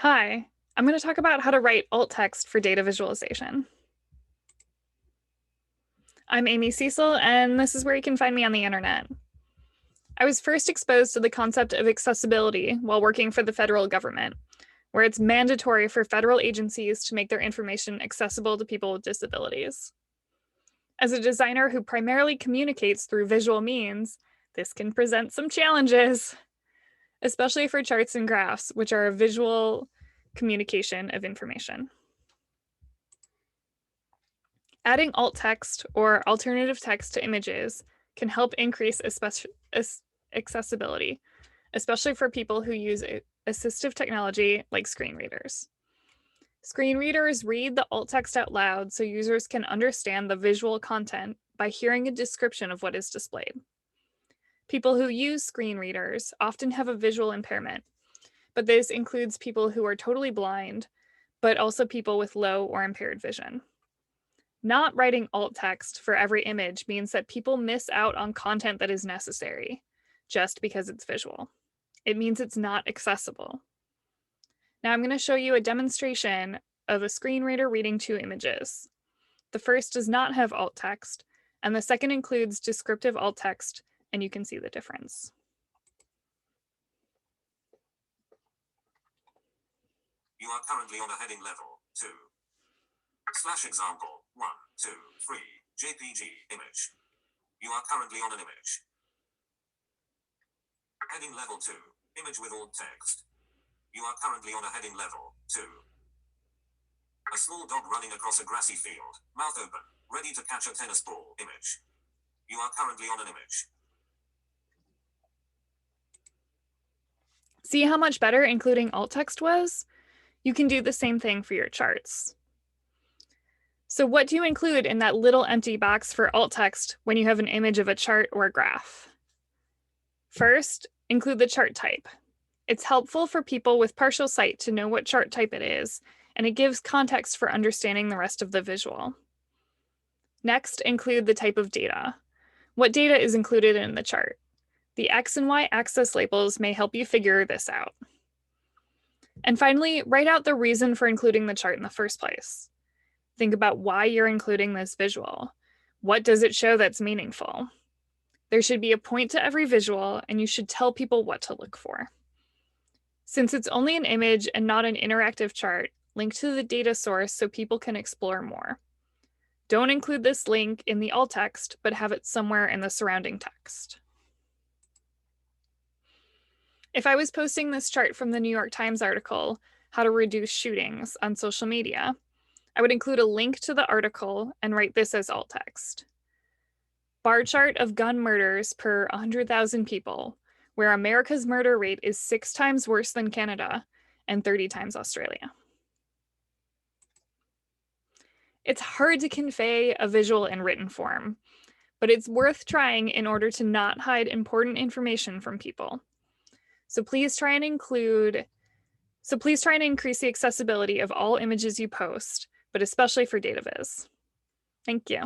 Hi, I'm going to talk about how to write alt text for data visualization. I'm Amy Cecil, and this is where you can find me on the internet. I was first exposed to the concept of accessibility while working for the federal government, where it's mandatory for federal agencies to make their information accessible to people with disabilities. As a designer who primarily communicates through visual means, this can present some challenges, especially for charts and graphs, which are a visual communication of information. Adding alt text or alternative text to images can help increase accessibility, especially for people who use assistive technology like screen readers. Screen readers read the alt text out loud so users can understand the visual content by hearing a description of what is displayed. People who use screen readers often have a visual impairment, but this includes people who are totally blind, but also people with low or impaired vision. Not writing alt text for every image means that people miss out on content that is necessary just because it's visual. It means it's not accessible. Now I'm going to show you a demonstration of a screen reader reading two images. The first does not have alt text, and the second includes descriptive alt text, and you can see the difference. You are currently on a heading level 2. /example 1, 2, 3, JPG image. You are currently on an image. Heading level 2, image with alt text. You are currently on a heading level 2. A small dog running across a grassy field, mouth open, ready to catch a tennis ball image. You are currently on an image. See how much better including alt text was? You can do the same thing for your charts. So what do you include in that little empty box for alt text when you have an image of a chart or a graph? First, include the chart type. It's helpful for people with partial sight to know what chart type it is, and it gives context for understanding the rest of the visual. Next, include the type of data. What data is included in the chart? The X and Y axis labels may help you figure this out. And finally, write out the reason for including the chart in the first place. Think about why you're including this visual. What does it show that's meaningful? There should be a point to every visual, and you should tell people what to look for. Since it's only an image and not an interactive chart, link to the data source so people can explore more. Don't include this link in the alt text, but have it somewhere in the surrounding text. If I was posting this chart from the New York Times article, How to Reduce Shootings, on social media, I would include a link to the article and write this as alt text. Bar chart of gun murders per 100,000 people, where America's murder rate is 6 times worse than Canada and 30 times Australia. It's hard to convey a visual in written form, but it's worth trying in order to not hide important information from people. So please try and increase the accessibility of all images you post, but especially for data viz. Thank you.